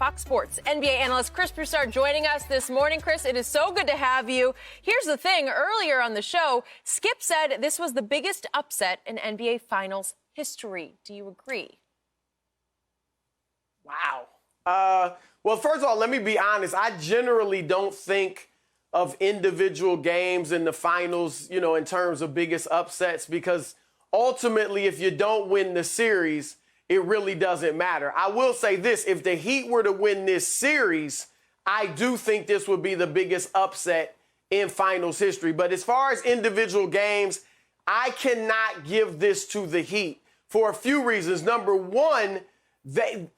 Fox Sports. NBA analyst Chris Broussard joining us this morning. Chris, it is so good to have you. Here's the thing. Earlier on the show, Skip said this was the biggest upset in NBA Finals history. Do you agree? Wow. Well, first of all, let me be honest. I generally don't think of individual games in the finals, in terms of biggest upsets, because ultimately, if you don't win the series, it really doesn't matter. I will say this, if the Heat were to win this series, I do think this would be the biggest upset in finals history. But as far as individual games, I cannot give this to the Heat for a few reasons. Number one, the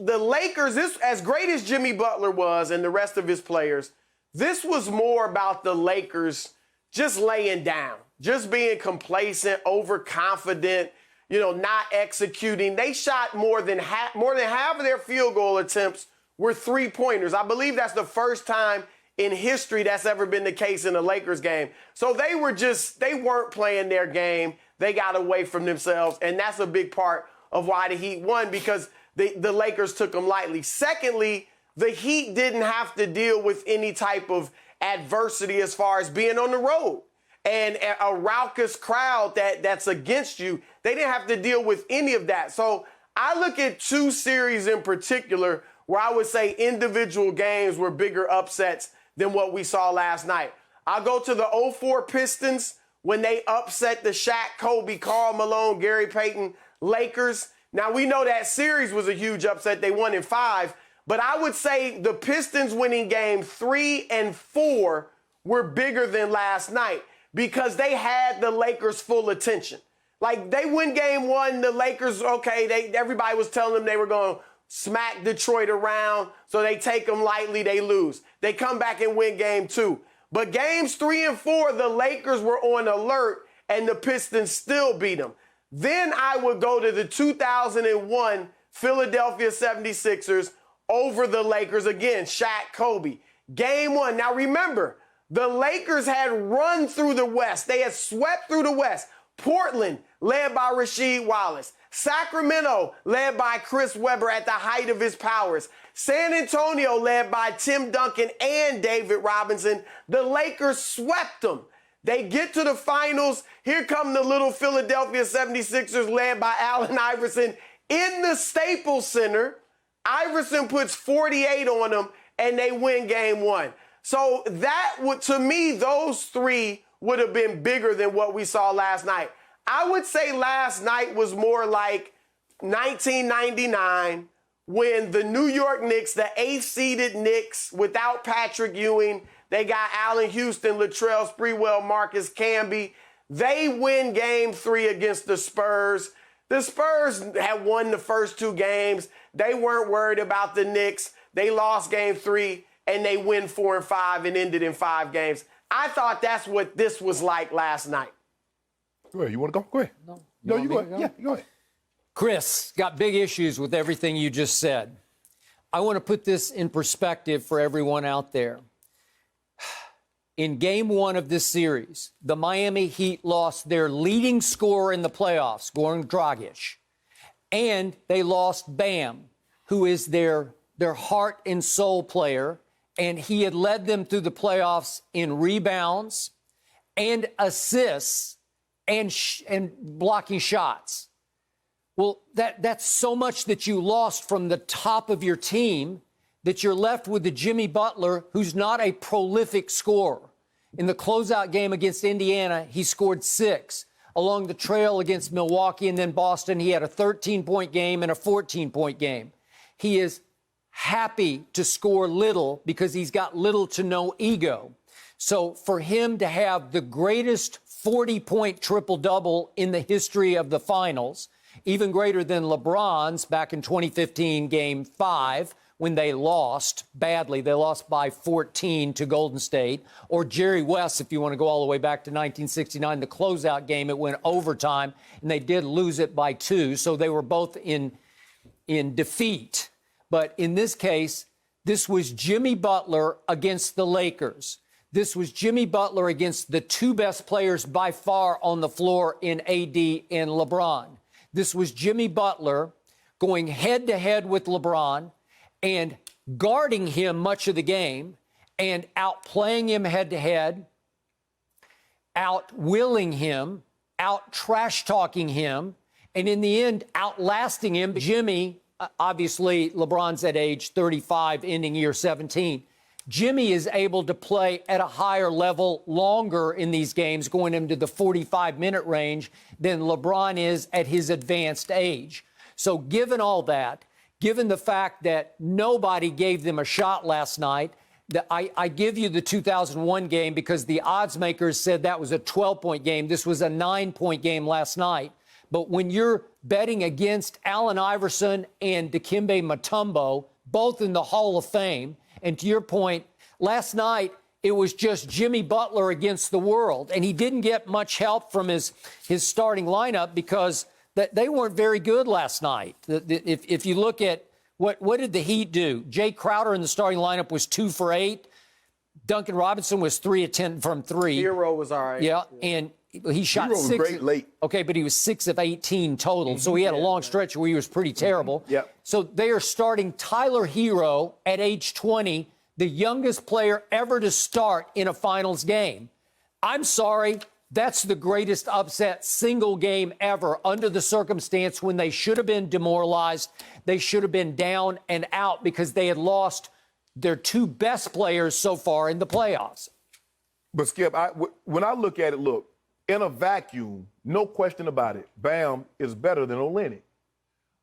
Lakers, this, as great as Jimmy Butler was and the rest of his players, this was more about the Lakers just laying down, just being complacent, overconfident, not executing. They shot more than half of their field goal attempts were three-pointers. I believe that's the first time in history that's ever been the case in a Lakers game. So they weren't playing their game. They got away from themselves, and that's a big part of why the Heat won, because the Lakers took them lightly. Secondly, the Heat didn't have to deal with any type of adversity as far as being on the road and a raucous crowd that's against you. They didn't have to deal with any of that. So I look at two series in particular where I would say individual games were bigger upsets than what we saw last night. I'll go to the 04 Pistons when they upset the Shaq, Kobe, Karl Malone, Gary Payton Lakers. Now, we know that series was a huge upset. They won in 5. But I would say the Pistons winning game 3 and 4 were bigger than last night because they had the Lakers' full attention. Like, they win game 1, the Lakers, everybody was telling them they were going to smack Detroit around, so they take them lightly, they lose. They come back and win game 2. But games 3 and 4, the Lakers were on alert, and the Pistons still beat them. Then I would go to the 2001 Philadelphia 76ers over the Lakers again, Shaq, Kobe. Game 1. Now remember, the Lakers had run through the West. They had swept through the West. Portland, led by Rasheed Wallace. Sacramento, led by Chris Webber at the height of his powers. San Antonio, led by Tim Duncan and David Robinson. The Lakers swept them. They get to the finals. Here come the little Philadelphia 76ers, led by Allen Iverson in the Staples Center. Iverson puts 48 on them, and they win game 1. So that would, to me, those three would have been bigger than what we saw last night. I would say last night was more like 1999 when the New York Knicks, the 8th-seeded Knicks, without Patrick Ewing, they got Allen Houston, Latrell Sprewell, Marcus Camby. They win game 3 against the Spurs. The Spurs had won the first 2 games. They weren't worried about the Knicks. They lost game 3, and they win 4 and 5 and ended in 5 games. I thought that's what this was like last night. Go ahead. You want to go? Go ahead. No, you go ahead. Yeah, go ahead. Chris, got big issues with everything you just said. I want to put this in perspective for everyone out there. In game 1 of this series, the Miami Heat lost their leading scorer in the playoffs, Goran Dragic, and they lost Bam, who is their heart and soul player, and he had led them through the playoffs in rebounds and assists and blocking shots. Well, that's so much that you lost from the top of your team that you're left with the Jimmy Butler, who's not a prolific scorer. In the closeout game against Indiana, he scored 6. Along the trail against Milwaukee and then Boston, he had a 13-point game and a 14-point game. He is happy to score little because he's got little to no ego. So for him to have the greatest 40-point triple-double in the history of the finals, even greater than LeBron's back in 2015 Game 5, when they lost badly. They lost by 14 to Golden State. Or Jerry West, if you want to go all the way back to 1969, the closeout game, it went overtime, and they did lose it by 2. So they were both in defeat. But in this case, this was Jimmy Butler against the Lakers. This was Jimmy Butler against the 2 best players by far on the floor in AD and LeBron. This was Jimmy Butler going head-to-head with LeBron and guarding him much of the game and outplaying him head-to-head, outwilling him, out-trash-talking him, and in the end, outlasting him. Jimmy, obviously, LeBron's at age 35, ending year 17. Jimmy is able to play at a higher level longer in these games, going into the 45-minute range, than LeBron is at his advanced age. So given all that, given the fact that nobody gave them a shot last night, I give you the 2001 game because the odds makers said that was a 12-point game. This was a 9-point game last night. But when you're betting against Allen Iverson and Dikembe Mutombo, both in the Hall of Fame, and to your point, last night it was just Jimmy Butler against the world, and he didn't get much help from his starting lineup because they weren't very good last night. If you look at what did the Heat do? Jay Crowder in the starting lineup was 2 for 8. Duncan Robinson was 3 of 10 from 3. Hero was all right. Yeah, and he shot Hero was 6. great late. Okay, but he was 6 of 18 total, so he had a long stretch where he was pretty terrible. Yep. So they are starting Tyler Hero at age 20, the youngest player ever to start in a finals game. I'm sorry, that's the greatest upset single game ever under the circumstance when they should have been demoralized. They should have been down and out because they had lost their 2 best players so far in the playoffs. But, Skip, when I look at it, look, in a vacuum, no question about it, Bam is better than Olynyk.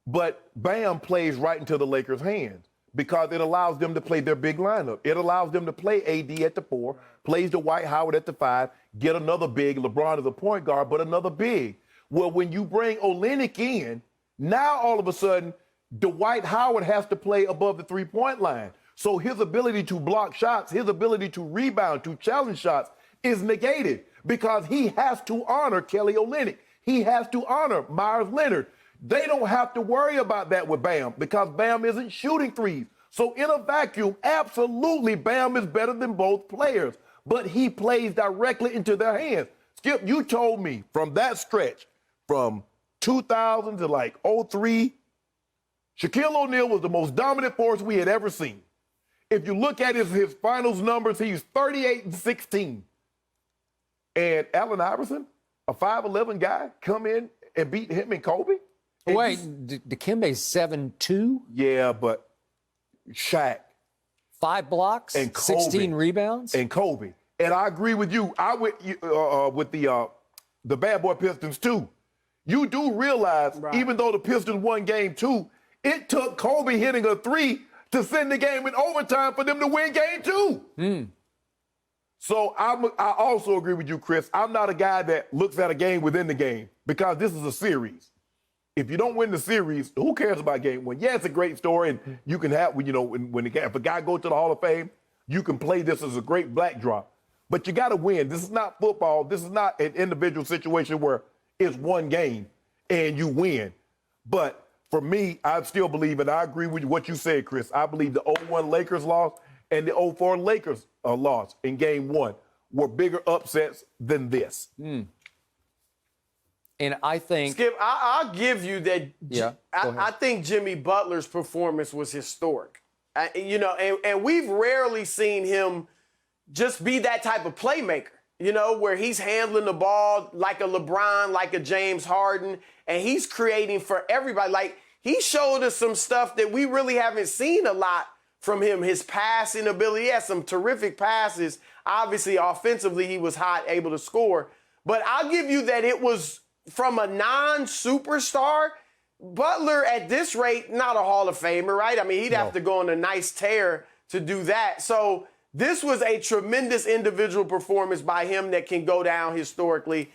But Bam plays right into the Lakers' hands because it allows them to play their big lineup. It allows them to play AD at the 4, plays Dwight Howard at the 5, get another big. LeBron is a point guard, but another big. Well, when you bring Olynyk in, now all of a sudden, Dwight Howard has to play above the three-point line. So his ability to block shots, his ability to rebound, to challenge shots is negated because he has to honor Kelly Olynyk. He has to honor Myers Leonard. They don't have to worry about that with Bam because Bam isn't shooting threes. So in a vacuum, absolutely Bam is better than both players, but he plays directly into their hands. Skip, you told me from that stretch, from 2000 to like 03, Shaquille O'Neal was the most dominant force we had ever seen. If you look at his finals numbers, he's 38-16. And Allen Iverson, a 5'11 guy, come in and beat him and Kobe? And wait, Dikembe's 7'2"? Yeah, but Shaq. 5 blocks, and Kobe, 16 rebounds? And Kobe. And I agree with you. I went with the Bad Boy Pistons, too. You do realize, even though the Pistons won game 2, it took Kobe hitting a 3 to send the game in overtime for them to win game 2. So I also agree with you, Chris. I'm not a guy that looks at a game within the game because this is a series. If you don't win the series, who cares about game 1? Yeah, it's a great story, and you can have, if a guy goes to the Hall of Fame, you can play this as a great backdrop. But you got to win. This is not football. This is not an individual situation where it's one game and you win. But for me, I still believe, and I agree with what you said, Chris. I believe the 0-1 Lakers loss and the 0-4 Lakers loss in game 1 were bigger upsets than this. And I think... Skip, I'll give you that. Yeah, I think Jimmy Butler's performance was historic. And we've rarely seen him just be that type of playmaker, where he's handling the ball like a LeBron, like a James Harden, and he's creating for everybody. Like, he showed us some stuff that we really haven't seen a lot from him. His passing ability, he had some terrific passes. Obviously, offensively, he was hot, able to score. But I'll give you that it was from a non-superstar. Butler, at this rate, not a Hall of Famer, right? I mean, he'd have to go on a nice tear to do that. So this was a tremendous individual performance by him that can go down historically.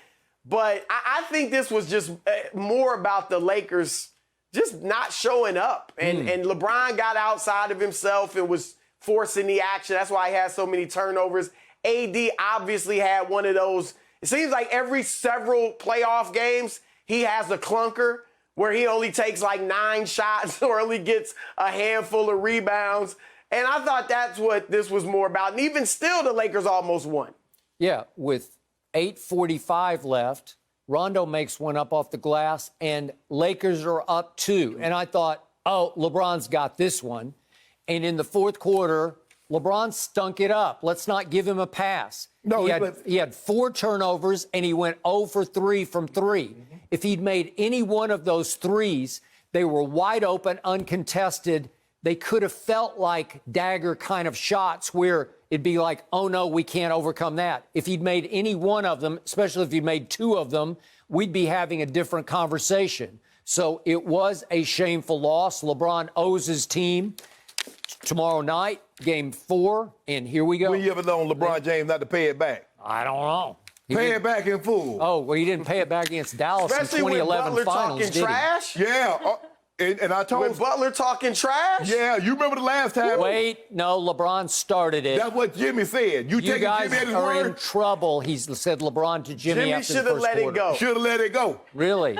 But I think this was just more about the Lakers just not showing up. And LeBron got outside of himself and was forcing the action. That's why he had so many turnovers. AD obviously had one of those. It seems like every several playoff games, he has a clunker where he only takes like 9 shots or only gets a handful of rebounds. And I thought that's what this was more about. And even still, the Lakers almost won. Yeah, with 8:45 left, Rondo makes one up off the glass, and Lakers are up 2. And I thought, oh, LeBron's got this one. And in the fourth quarter, LeBron stunk it up. Let's not give him a pass. No, he had 4 turnovers, and he went 0 for 3 from 3. If he'd made any one of those threes, they were wide open, uncontested. They could have felt like dagger kind of shots where it'd be like, oh, no, we can't overcome that. If he'd made any one of them, especially if he'd made 2 of them, we'd be having a different conversation. So it was a shameful loss. LeBron owes his team. Tomorrow night, game 4, and here we go. When you ever known LeBron James not to pay it back? I don't know. Pay it back in full. Oh, well, he didn't pay it back against Dallas Especially in 2011 when Butler finals, talking did he? trash. Yeah. And I told When Butler talking trash. Yeah, you remember the last time? Wait, no, LeBron started it. That's what Jimmy said. You You taking guys Jimmy at his are in word? trouble, he said LeBron to Jimmy Jimmy after the should have first let it quarter. go. Should have let it go. Really?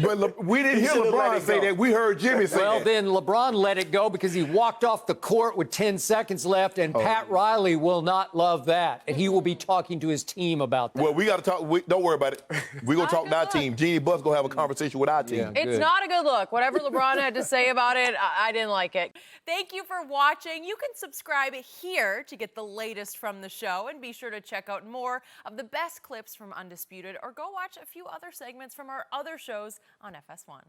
But we didn't hear should've let LeBron it say go. that. We heard Jimmy say Well, that. then LeBron let it go because he walked off the court with 10 seconds left, and Pat Riley will not love that. And he will be talking to his team about that. Well, we got to talk. Don't worry about it. We're going to talk to our team. Jimmy Butler's going to have a conversation with our team. Yeah. It's Good. not a good look. Whatever LeBron had to say about it, I didn't like it. Thank you for watching. You can subscribe here to get the latest from the show, and be sure to check out more of the best clips from Undisputed, or go watch a few other segments from our other shows on FS1.